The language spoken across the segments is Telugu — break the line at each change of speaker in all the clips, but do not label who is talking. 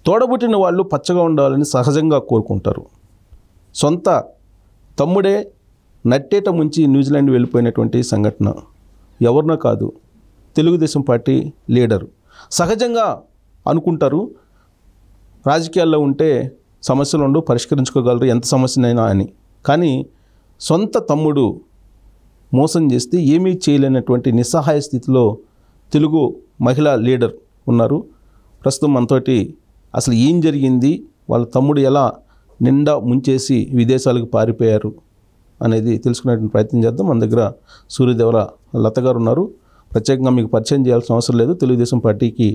తోడబుట్టిన వాళ్ళు పచ్చగా ఉండాలని సహజంగా కోరుకుంటారు. సొంత తమ్ముడే నట్టేట ముంచి న్యూజిలాండ్ వెళ్ళిపోయినటువంటి సంఘటన ఎవరినో కాదు, తెలుగుదేశం పార్టీ లీడరు. సహజంగా అనుకుంటారు రాజకీయాల్లో ఉంటే సమస్యలు ఉండవు, పరిష్కరించుకోగలరు ఎంత సమస్యనైనా అని. కానీ సొంత తమ్ముడు మోసం చేస్తే ఏమీ చేయలేనటువంటి నిస్సహాయ స్థితిలో తెలుగు మహిళా లీడర్ ఉన్నారు. ప్రస్తుతం మనతోటి అసలు ఏం జరిగింది, వాళ్ళ తమ్ముడు ఎలా నిండా ముంచేసి విదేశాలకు పారిపోయారు అనేది తెలుసుకునేటువంటి ప్రయత్నం చేద్దాం. మన దగ్గర సూర్యదేవర లత గారు ఉన్నారు. ప్రత్యేకంగా మీకు పరిచయం చేయాల్సిన అవసరం లేదు. తెలుగుదేశం పార్టీకి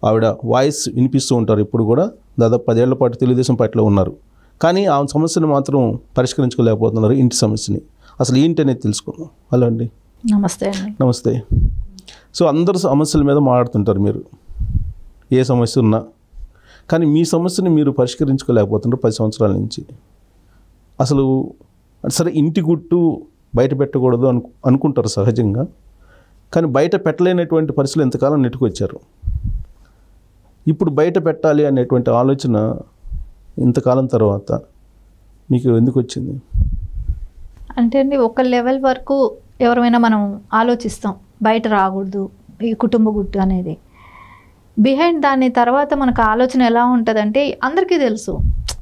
ఆవిడ వాయిస్ వినిపిస్తూ ఉంటారు. ఇప్పుడు కూడా దాదాపు 10 ఏళ్ల పాటు తెలుగుదేశం పార్టీలో ఉన్నారు. కానీ ఆ సమస్యను మాత్రం పరిష్కరించుకోలేకపోతున్నారు, ఇంటి సమస్యని. అసలు ఏంటి అనేది తెలుసుకుందాం. హలో అండి.
నమస్తే అండి.
నమస్తే. సో అందరు సమస్యల మీద మాట్లాడుతుంటారు మీరు, ఏ సమస్య ఉన్నా. కానీ మీ సమస్యని మీరు పరిష్కరించుకోలేకపోతున్నారు 10 సంవత్సరాల నుంచి. అసలు సరే ఇంటి గుట్టు బయట పెట్టకూడదు అనుకుంటారు సహజంగా. కానీ బయట పెట్టలేనటువంటి పరిస్థితులు ఎంతకాలం నెట్టుకొచ్చారు. ఇప్పుడు బయట పెట్టాలి అనేటువంటి ఆలోచన ఇంతకాలం తర్వాత మీకు ఎందుకు వచ్చింది?
అంటే అండి, ఒక లెవెల్ వరకు ఎవరైనా మనం ఆలోచిస్తాం బయట రాకూడదు ఈ కుటుంబ గుట్టు అనేది. బిహైండ్ దాని తర్వాత మనకు ఆలోచన ఎలా ఉంటుందంటే అందరికీ తెలుసు.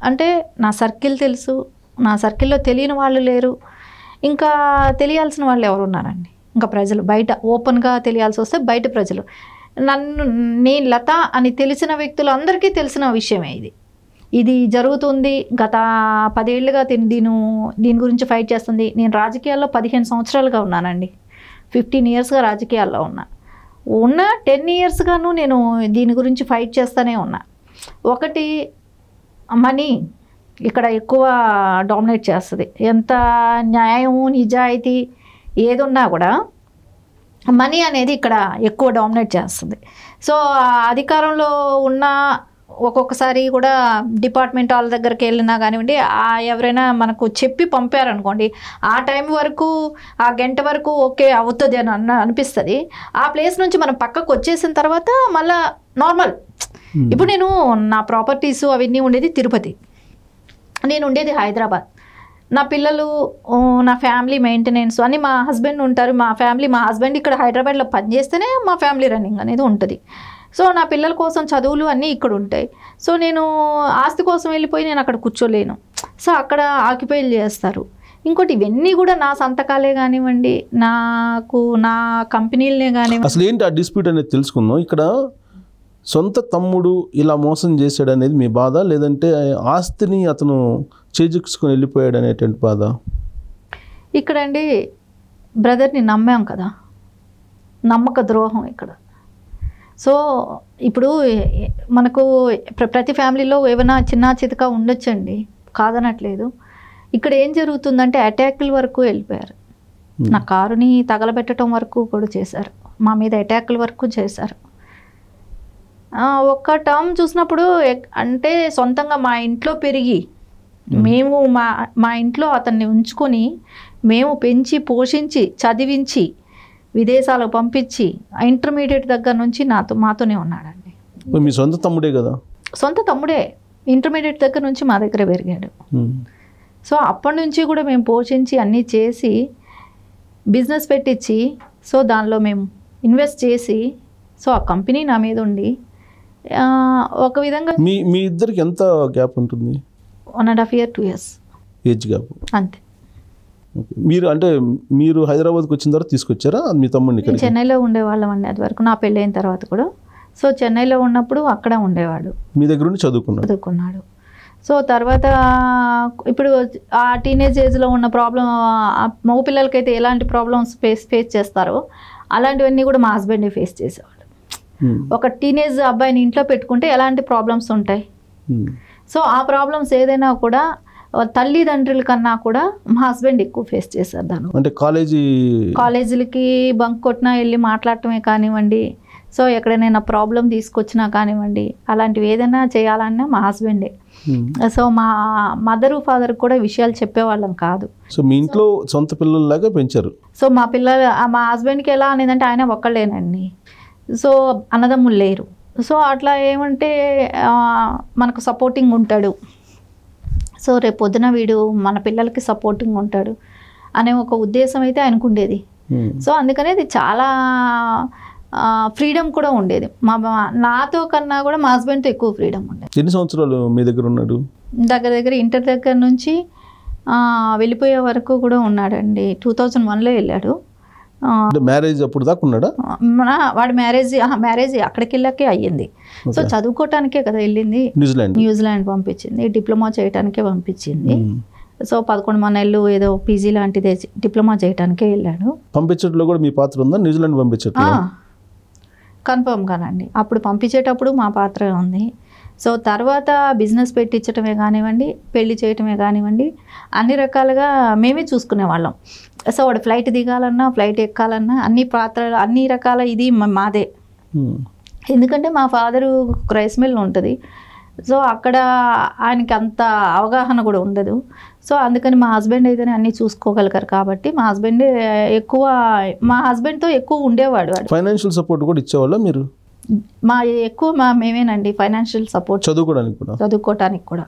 అంటే నా సర్కిల్ తెలుసు, నా సర్కిల్లో తెలియని వాళ్ళు లేరు, ఇంకా తెలియాల్సిన వాళ్ళు ఎవరు ఉన్నారండి? ఇంకా ప్రజలు బయట ఓపెన్గా తెలియాల్సి వస్తే బయట ప్రజలు, నేను లత అని తెలిసిన వ్యక్తులు అందరికీ తెలిసిన విషయమే ఇది జరుగుతుంది. గత 10 ఏళ్ళుగా దీని గురించి ఫైట్ చేస్తుంది. నేను రాజకీయాల్లో 15 సంవత్సరాలుగా ఉన్నానండి. 15 ఇయర్స్గా రాజకీయాల్లో ఉన్న 10 ఇయర్స్గాను నేను దీని గురించి ఫైట్ చేస్తూనే ఉన్నా. ఒకటి, మనీ ఇక్కడ ఎక్కువ డామినేట్ చేస్తుంది. ఎంత న్యాయము నిజాయితీ ఏదున్నా కూడా మనీ అనేది ఇక్కడ ఎక్కువ డామినేట్ చేస్తుంది. సో అధికారంలో ఉన్న ఒక్కొక్కసారి కూడా డిపార్ట్మెంట్ వాళ్ళ దగ్గరికి వెళ్ళినా కానివ్వండి, ఎవరైనా మనకు చెప్పి పంపారనుకోండి, ఆ టైం వరకు ఆ గంట వరకు ఓకే అవుతుంది అని అనిపిస్తుంది. ఆ ప్లేస్ నుంచి మనం పక్కకు వచ్చేసిన తర్వాత మళ్ళీ నార్మల్. ఇప్పుడు నేను నా ప్రాపర్టీస్ అవన్నీ ఉండేది తిరుపతి, నేను ఉండేది హైదరాబాద్. నా పిల్లలు, నా ఫ్యామిలీ మెయింటెనెన్స్ అని మా హస్బెండ్ ఉంటారు. మా హస్బెండ్ ఇక్కడ హైదరాబాద్లో పనిచేస్తేనే మా ఫ్యామిలీ రన్నింగ్ అనేది ఉంటుంది. సో నా పిల్లల కోసం చదువులు అన్నీ ఇక్కడ ఉంటాయి. సో నేను ఆస్తి కోసం వెళ్ళిపోయి నేను అక్కడ కూర్చోలేను. సో అక్కడ ఆక్యుపైలు చేస్తారు. ఇంకోటి, ఇవన్నీ కూడా నా సంతకాలే కానివ్వండి, నా కంపెనీలనే కానివ్వండి.
అసలు ఏంటి ఆ డిస్ప్యూట్ అనేది తెలుసుకుందాం. ఇక్కడ సొంత తమ్ముడు ఇలా మోసం చేశాడు అనేది మీ బాధ, లేదంటే ఆస్తిని అతను చేజిక్సుకొని వెళ్ళిపోయాడు అనేటువంటి బాధ?
ఇక్కడండి బ్రదర్ని నమ్మాం కదా, నమ్మక ద్రోహం ఇక్కడ. సో ఇప్పుడు మనకు ప్రతి ఫ్యామిలీలో ఏమైనా చిన్న చితక ఉండొచ్చండి, కాదనట్లేదు. ఇక్కడ ఏం జరుగుతుందంటే అటాక్ల వరకు వెళ్ళిపోయారు. నా కారుని తగలబెట్టడం వరకు కూడా చేశారు, మా మీద అటాక్ల వరకు చేశారు. ఒక్క టర్మ్ చూసినప్పుడు అంటే సొంతంగా మా ఇంట్లో పెరిగి మేము మా ఇంట్లో అతన్ని ఉంచుకొని మేము పెంచి పోషించి చదివించి విదేశాలకు పంపించి ఇంటర్మీడియట్ దగ్గర నుంచి మాతోనే ఉన్నాడండి.
మీ సొంత తమ్ముడే కదా?
సొంత తమ్ముడే. ఇంటర్మీడియట్ దగ్గర నుంచి మా దగ్గర పెరిగాడు. సో అప్పటి నుంచి కూడా మేము పోషించి అన్నీ చేసి బిజినెస్ పెట్టించి, సో దానిలో మేము ఇన్వెస్ట్ చేసి, సో ఆ కంపెనీ నా మీద ఉండి ఒక విధంగా.
మీ ఇద్దరికి ఎంత గ్యాప్ ఉంటుంది?
1.5 years 2 years
ఏజ్ గ్యాప్
అంతే.
మీరు హైదరాబాద్కి వచ్చిన తర్వాత తీసుకొచ్చారా మీ తమ్ముడిని?
చెన్నైలో ఉండేవాళ్ళం అండి అది వరకు, నా పెళ్ళైన తర్వాత కూడా. సో చెన్నైలో ఉన్నప్పుడు అక్కడ ఉండేవాడు,
మీ దగ్గర ఉండి చదువుకున్నాడు.
సో తర్వాత ఇప్పుడు ఆ టీనేజ్ ఏజ్లో ఉన్న ప్రాబ్లం, మగ పిల్లలకైతే ఎలాంటి ప్రాబ్లమ్స్ ఫేస్ చేస్తారో అలాంటివన్నీ కూడా మా హస్బెండే ఫేస్ చేసేవాడు. ఒక టీనేజ్ అబ్బాయిని ఇంట్లో పెట్టుకుంటే ఎలాంటి ప్రాబ్లమ్స్ ఉంటాయి. సో ఆ ప్రాబ్లమ్స్ ఏదైనా కూడా తల్లిదండ్రుల కన్నా కూడా మా హస్బెండ్ ఎక్కువ ఫేస్ చేశారు. దాని
అంటే
కాలేజీలకి బంక్ కొట్టినా వెళ్ళి మాట్లాడటమే కానివ్వండి, సో ఎక్కడైనా ప్రాబ్లం తీసుకొచ్చినా కానివ్వండి, అలాంటివి ఏదైనా చేయాలన్నా మా హస్బెండే. సో మా మదరు ఫాదర్ కూడా విషయాలు చెప్పేవాళ్ళం కాదు.
సో మీ ఇంట్లో సొంత పిల్లల్లాగా పెంచారు.
సో మా హస్బెండ్కి ఎలా అనేదంటే ఆయన ఒక్కళ్ళేనండి. సో అన్నదమ్ములు లేరు. సో అట్లా ఏమంటే మనకు సపోర్టింగ్ ఉంటాడు. సో రేపు పొద్దున వీడు మన పిల్లలకి సపోర్టింగ్ ఉంటాడు అనే ఒక ఉద్దేశం అయితే ఆయనకు ఉండేది. సో అందుకనే ఇది చాలా ఫ్రీడమ్ కూడా ఉండేది. నాతో కన్నా కూడా మా హస్బెండ్తో ఎక్కువ ఫ్రీడమ్ ఉండేది.
ఎన్ని సంవత్సరాలు మీ దగ్గర ఉన్నాడు?
దగ్గర ఇంటర్ దగ్గర నుంచి వెళ్ళిపోయే వరకు కూడా ఉన్నాడండి. 2001లో వెళ్ళాడు.
మ్యారేజ్ అప్పుడు దాకా ఉన్నాడా?
వాడి మ్యారేజ్ అక్కడికి వెళ్ళాకే అయ్యింది. సో చదువుకోవటానికే కదా వెళ్ళింది. న్యూజిలాండ్ పంపించింది, డిప్లొమా చేయడానికే పంపించింది. సో 11 నెలలు ఏదో పీజీ లాంటిదే డిప్లొమా చేయడానికే వెళ్ళాడు.
పంపించడంలో కూడా మీ పాత్ర ఉందా? న్యూజిలాండ్ పంపించట్లా?
కన్ఫర్మ్ కానండి, అప్పుడు పంపించేటప్పుడు మా పాత్ర ఉంది. సో తర్వాత బిజినెస్ పెట్టించడమే కానివ్వండి, పెళ్లి చేయటమే కానివ్వండి, అన్ని రకాలుగా మేమే చూసుకునేవాళ్ళం. సో వాడు ఫ్లైట్ దిగాలన్నా, ఫ్లైట్ ఎక్కాలన్నా అన్ని రకాల ఇది మాదే. ఎందుకంటే మా ఫాదరు రైస్ మిల్ ఉంటుంది. సో అక్కడ ఆయనకి అంత అవగాహన కూడా ఉండదు. సో అందుకని మా హస్బెండ్ అయితేనే అన్నీ చూసుకోగలిగారు కాబట్టి మా హస్బెండ్తో ఎక్కువ ఉండేవాడు. వాడు
ఫైనాన్షియల్ సపోర్ట్ కూడా ఇచ్చేవాళ్ళ మీరు?
మేమేనండి ఫైనాన్షియల్ సపోర్ట్ చదువుకోవటానికి కూడా.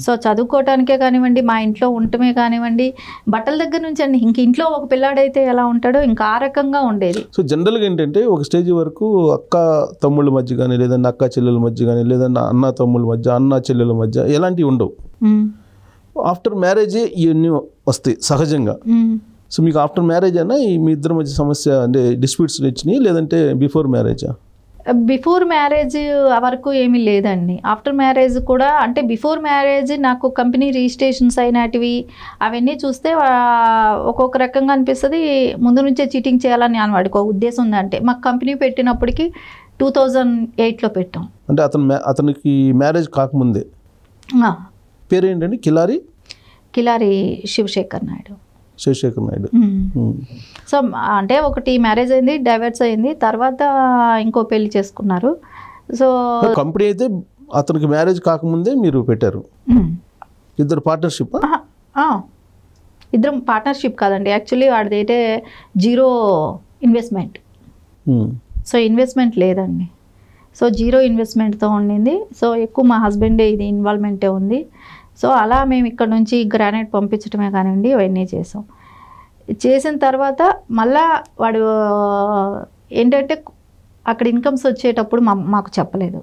సో చదువుకోవటానికే కానివ్వండి, మా ఇంట్లో ఉండటమే కానివ్వండి, బట్టల దగ్గర నుంచి అండి. ఇంక ఇంట్లో ఒక పిల్లాడైతే ఎలా ఉంటాడో ఇంకా ఆ రకంగా ఉండేది.
సో జనరల్గా ఏంటంటే ఒక స్టేజ్ వరకు అక్క తమ్ముళ్ళ మధ్య కానీ, లేదన్నా అక్క చెల్లెల మధ్య కానీ, లేదన్నా అన్న తమ్ముళ్ళ మధ్య, అన్న చెల్లెల మధ్య ఎలాంటివి ఉండవు. ఆఫ్టర్ మ్యారేజే ఇవన్నీ వస్తాయి సహజంగా. సో మీకు ఆఫ్టర్ మ్యారేజ్ అయినా మీ ఇద్దరి మధ్య సమస్య అంటే డిస్ప్యూట్స్ వచ్చినాయి, లేదంటే బిఫోర్ మ్యారేజా?
బిఫోర్ మ్యారేజ్ వరకు ఏమీ లేదండి. ఆఫ్టర్ మ్యారేజ్ కూడా అంటే బిఫోర్ మ్యారేజ్ నాకు కంపెనీ రిజిస్ట్రేషన్స్ అయినటివి అవన్నీ చూస్తే ఒక్కొక్క రకంగా అనిపిస్తుంది. ముందు నుంచే చీటింగ్ చేయాలని వాడికి ఒక ఉద్దేశం ఉందంటే. మాకు కంపెనీ పెట్టినప్పటికీ 2008లో పెట్టాం.
అంటే అతనికి మ్యారేజ్ కాకముందే. పేరు ఏంటండి? కిలారి
శివశేఖర్ నాయుడు.
సో
అంటే ఒకటి మ్యారేజ్ అయింది, డైవర్స్ అయింది, తర్వాత ఇంకో పెళ్లి చేసుకున్నారు. సో
కంపెనీ అయితే అతనికి మ్యారేజ్ కాకముందే మీరు పెట్టారు. ఇద్దరు పార్ట్నర్షిప్?
ఇద్దరం పార్ట్నర్షిప్ కాదండి, యాక్చువల్లీ వాడిదైతే జీరో ఇన్వెస్ట్మెంట్. సో ఇన్వెస్ట్మెంట్ లేదండి. సో జీరో ఇన్వెస్ట్మెంట్తో ఉండింది. సో ఎక్కువ మా హస్బెండే ఇది ఇన్వాల్వ్మెంటే ఉంది. సో అలా మేము ఇక్కడ నుంచి గ్రానైట్ పంపించడమే కానివ్వండి అవన్నీ చేసిన తర్వాత మళ్ళా వాడు ఏంటంటే అక్కడ ఇన్కమ్స్ వచ్చేటప్పుడు మాకు చెప్పలేదు.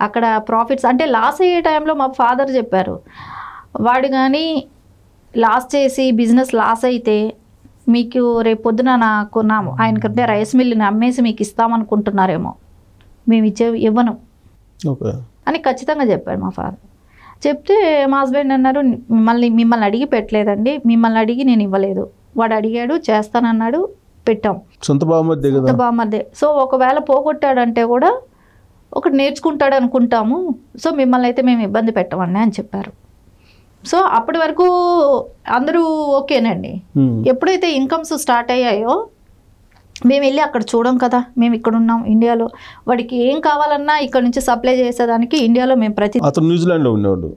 అక్కడ ప్రాఫిట్స్ అంటే లాస్ అయ్యే టైంలో మా ఫాదర్ చెప్పారు, వాడు కానీ లాస్ చేసి బిజినెస్ లాస్ అయితే మీకు రేపు పొద్దున ఆయనకంటే రైస్ మిల్ని అమ్మేసి మీకు ఇస్తామనుకుంటున్నారేమో, మేము ఇవ్వను అని ఖచ్చితంగా చెప్పాడు మా ఫాదర్. చెప్తే మా హస్బెండ్ అన్నారు, మిమ్మల్ని అడిగి పెట్టలేదండి, మిమ్మల్ని అడిగి నేను ఇవ్వలేదు, వాడు అడిగాడు చేస్తానన్నాడు, పెట్టాం.
సొంత బామ్మర్దే.
సో ఒకవేళ పోగొట్టాడంటే కూడా ఒకటి నేర్చుకుంటాడు అనుకుంటాము. సో మిమ్మల్ని అయితే మేము ఇబ్బంది పెట్టమండి అని చెప్పారు. సో అప్పటి వరకు అందరూ ఓకేనండి. ఎప్పుడైతే ఇన్కమ్స్ స్టార్ట్ అయ్యాయో మేము వెళ్ళి అక్కడ చూడం కదా, మేము ఇక్కడ ఉన్నాం ఇండియాలో, వాడికి ఏం కావాలన్నా ఇక్కడ నుంచి సప్లై చేసేదానికి ఇండియాలో మేము
అతను న్యూజిలాండ్లో ఉండేవాడు.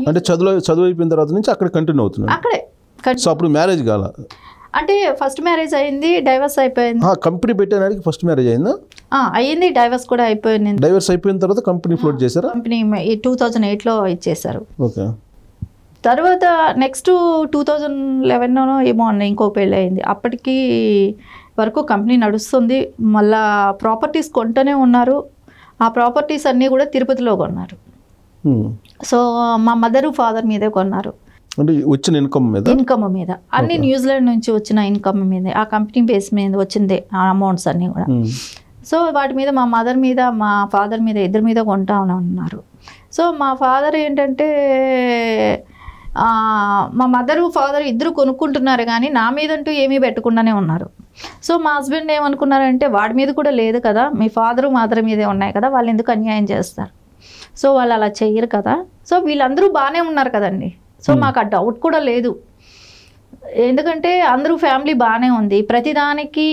అంటే చదువు అయిపోయిన తర్వాత నుంచి అక్కడ కంటిన్యూ అవుతున్నాడు.
అక్కడే.
సో అప్పుడు మ్యారేజ్ కాల?
అంటే ఫస్ట్ మ్యారేజ్ అయింది, డైవర్స్ అయిపోయింది.
కంపెనీ పెట్టడానికి ఫస్ట్ మ్యారేజ్ అయిందా?
అయ్యింది, డైవర్స్ కూడా అయిపోయింది.
డైవర్స్ అయిపోయిన తర్వాత కంపెనీ ఫ్లోట్ చేశారా?
కంపెనీ 2008లో ఇచ్చేసారు.
ఓకే.
తర్వాత నెక్స్ట్ 2011లోనో ఏమో అన్న ఇంకో పెళ్ళి అయింది. అప్పటికి వరకు కంపెనీ నడుస్తుంది. మళ్ళా ప్రాపర్టీస్ కొంటూనే ఉన్నారు. ఆ ప్రాపర్టీస్ అన్నీ కూడా తిరుపతిలో కొన్నారు. సో మా మదరు ఫాదర్ మీదే కొన్నారు.
అంటే వచ్చిన ఇన్కమ్
మీద అన్ని న్యూజిలాండ్ నుంచి వచ్చిన ఇన్కమ్ మీద, ఆ కంపెనీ బేస్ మీద వచ్చిందే ఆ అమౌంట్స్ అన్నీ కూడా. సో వాటి మీద మా మదర్ మీద మా ఫాదర్ మీద ఇద్దరి మీద కొంటా ఉన్నారు. సో మా ఫాదర్ ఏంటంటే మా మదరు ఫాదర్ ఇద్దరు కొనుక్కుంటున్నారు కానీ నా మీదంటూ ఏమీ పెట్టకుండానే ఉన్నారు. సో మా హస్బెండ్ ఏమనుకున్నారంటే వాడి మీద కూడా లేదు కదా, మీ ఫాదరు మదర్ మీదే ఉన్నాయి కదా, వాళ్ళు ఎందుకు అన్యాయం చేస్తారు, సో వాళ్ళు అలా చెయ్యరు కదా, సో వీళ్ళందరూ బాగానే ఉన్నారు కదండి. సో మాకు ఆ డౌట్ కూడా లేదు, ఎందుకంటే అందరూ ఫ్యామిలీ బాగానే ఉంది, ప్రతిదానికి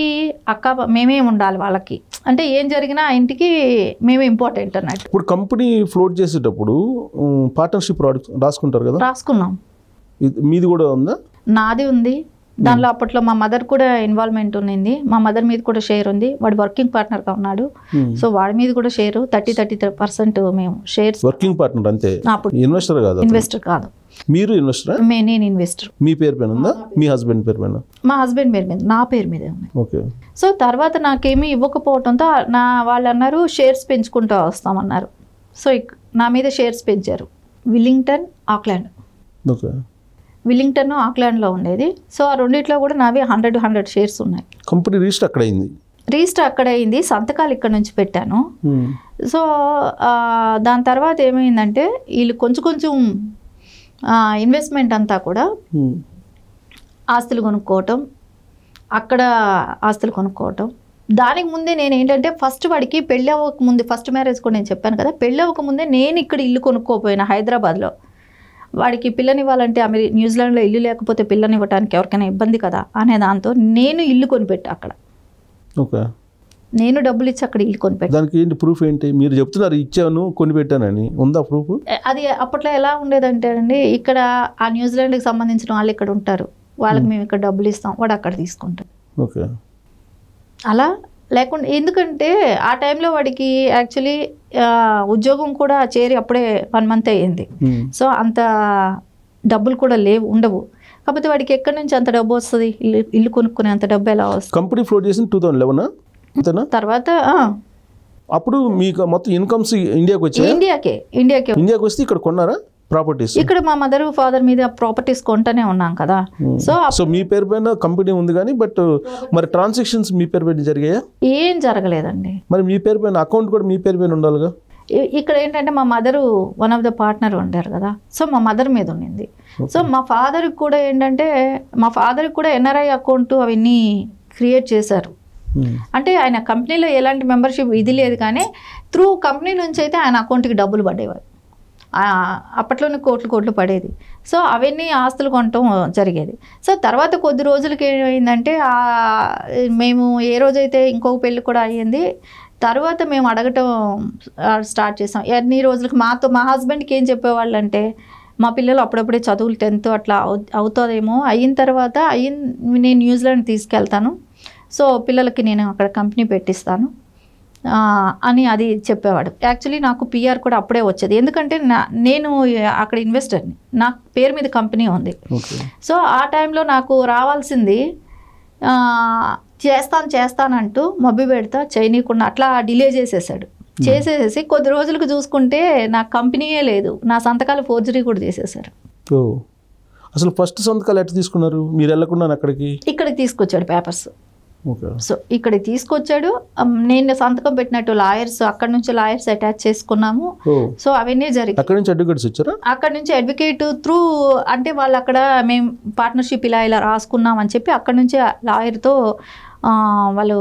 మేమే ఉండాలి వాళ్ళకి, అంటే ఏం జరిగినా ఆ ఇంటికి మేమే ఇంపార్టెంట్ అన్నట్టు.
ఇప్పుడు కంపెనీ ఫ్లోట్ చేసేటప్పుడు పార్ట్నర్షిప్ రాసుకుంటారు కదా?
రాసుకున్నాం.
మీది కూడా ఉందా?
నాది ఉంది, దానిలో అప్పట్లో మా మదర్ కూడా ఇన్వాల్వ్మెంట్ ఉన్నింది. మా మదర్ మీద కూడా షేర్ ఉంది. వాడు వర్కింగ్ పార్ట్నర్గా ఉన్నాడు. సో వాడి మీద కూడా షేరు 30-33% మేము షేర్స్.
వర్కింగ్ పార్ట్నర్ అంతే,
అప్పుడు
ఇన్వెస్టర్ కాదు.
ఇన్వెస్టర్ కాదు.
మీరు ఇన్వెస్టరా?
నేను ఇన్వెస్టర్.
మీ పేరు పైన ఉందా? మీ హస్బెండ్ పేరు పైన?
మా హస్బెండ్ పేరు మీద, నా పేరు మీదే ఉంది.
ఓకే.
సో తర్వాత నాకేమీ ఇవ్వకపోవడంతో వాళ్ళు అన్నారు షేర్స్ పెంచుకుంటూ వస్తామన్నారు. సో నా మీద షేర్స్ పెంచారు. Willingdon, Auckland.
ఓకే.
విల్లింగ్టన్, ఆక్లాండ్లో ఉండేది. సో ఆ రెండిట్లో కూడా నావి 100 షేర్స్ ఉన్నాయి.
కంపెనీ రిజిస్టర్ అక్కడ అయింది.
రిజిస్టర్ అక్కడ అయింది, సంతకాలు ఇక్కడ నుంచి పెట్టాను. సో దాని తర్వాత ఏమైందంటే వీళ్ళు కొంచెం ఇన్వెస్ట్మెంట్ అంతా కూడా ఆస్తులు కొనుక్కోవటం, అక్కడ ఆస్తులు కొనుక్కోవటం. దానికి ముందే నేను ఏంటంటే ఫస్ట్ వాడికి పెళ్ళి అవ్వకముందే, ఫస్ట్ మ్యారేజ్ కూడా నేను చెప్పాను కదా, పెళ్ళి అవ్వకముందే నేను ఇక్కడ ఇల్లు కొనుక్కోపోయినా హైదరాబాద్లో. వాడికి పిల్లనివ్వాలంటే న్యూజిలాండ్లో ఇల్లు లేకపోతే పిల్లనివ్వడానికి ఎవరికైనా ఇబ్బంది కదా అనే దాంతో నేను ఇల్లు కొనిపెట్టా అక్కడ.
ఓకే.
నేను డబ్బులు ఇచ్చి అక్కడ ఇల్లు కొనిపెట్టా.
దానికి ఏంటి ప్రూఫ్ ఏంటి? మీరు చెప్తున్నారు ఇచ్చాను కొనిపెట్టానని, ఉందా ప్రూఫ్?
అది అప్పట్లో ఎలా ఉండేదంటే అండి, ఇక్కడ ఆ న్యూజిలాండ్కి సంబంధించిన వాళ్ళు ఇక్కడ ఉంటారు, వాళ్ళకి మేము ఇక్కడ డబ్బులు ఇస్తాం, వాడు అక్కడ తీసుకుంటాడు.
ఓకే.
అలా లేకుండా, ఎందుకంటే ఆ టైంలో వాడికి యాక్చువల్లీ ఉద్యోగం కూడా చేరి అప్పుడే 1 month అయ్యింది. సో అంత డబ్బులు కూడా ఉండవు. కాకపోతే వాడికి ఎక్కడి నుంచి అంత డబ్బు వస్తుంది? ఇల్లు కొనుక్కునే అంత డబ్బు ఎలా వస్తుంది?
కంపెనీ ఫ్లోట్ చేసిన 2011 అంతేనా?
తర్వాత
అప్పుడు మీకు మొత్తం ఇన్కమ్స్ ఇండియాకి వచ్చాయి? ఇండియాకి వస్తే ఇక్కడ కొన్నారా ప్రాపర్టీస్?
ఇక్కడ మా మదర్ ఫాదర్ మీద ప్రాపర్టీస్ కొంటనే ఉన్నాం కదా.
సో మీ పేరు పైన కంపెనీ ఉంది కానీ, బట్ మరి ట్రాన్సాక్షన్స్ మీ పేరు పైన జరిగాయా?
ఏం జరగలేదండి.
మరి మీ పేరు పైన అకౌంట్ కూడా మీ పేరు పైన ఉండాలిగా?
ఇక్కడ ఏంటంటే మా mother one of the partner ఉండారు కదా, సో మా మదర్ మీద ఉండింది. సో మా ఫాదర్కి కూడా ఏంటంటే, మా ఫాదర్కి కూడా ఎన్ఆర్ఐ అకౌంట్ అవన్నీ క్రియేట్ చేశారు. అంటే ఆయన కంపెనీలో ఎలాంటి మెంబర్షిప్ ఇది లేదు, కానీ త్రూ కంపెనీ నుంచి అయితే ఆయన అకౌంట్కి డబ్బులు పడేవారు. అప్పట్లోనే కోట్లు పడేది. సో అవన్నీ ఆస్తులు కొనటం జరిగేది. సో తర్వాత కొద్ది రోజులకి ఏమైందంటే, మేము ఏ రోజైతే ఇంకొక పెళ్ళి కూడా అయ్యింది, తర్వాత మేము అడగటం స్టార్ట్ చేసాం. ఎన్ని రోజులకి మా హస్బెండ్కి ఏం చెప్పేవాళ్ళు అంటే, మా పిల్లలు అప్పుడప్పుడే చదువులు 10th అట్లా అవుతుందేమో, అయిన తర్వాత నేను న్యూజిలాండ్ తీసుకెళ్తాను, సో పిల్లలకి నేను అక్కడ కంపెనీ పెట్టిస్తాను అని అది చెప్పేవాడు. యాక్చువల్లీ నాకు పిఆర్ కూడా అప్పుడే వచ్చేది, ఎందుకంటే నేను అక్కడ ఇన్వెస్టర్ని, నా పేరు మీద కంపెనీ ఉంది. సో ఆ టైంలో నాకు రావాల్సింది చేస్తానంటూ మబ్బి పెడతా చేయనీయకుండా అట్లా డిలే చేసేసి కొద్ది రోజులకు చూసుకుంటే నాకు కంపెనీయే లేదు, నా సంతకాలు ఫోర్జరీ కూడా చేసేసారు.
అసలు ఫస్ట్ సంతకాలు ఎట్లా తీసుకున్నారు? మీరు వెళ్ళకుండా ఇక్కడికి
తీసుకొచ్చాడు పేపర్స్. సో ఇక్కడికి తీసుకొచ్చాడు, నేను సంతకం పెట్టినట్టు లాయర్స్, అక్కడ నుంచి లాయర్స్ అటాచ్ చేసుకున్నాము. సో అవన్నీ జరిగాయి. అక్కడ నుంచి అడ్వకేట్ త్రూ, అంటే వాళ్ళు అక్కడ మేము పార్ట్నర్షిప్ ఇలా రాసుకున్నాం అని చెప్పి అక్కడ నుంచి లాయర్తో వాళ్ళు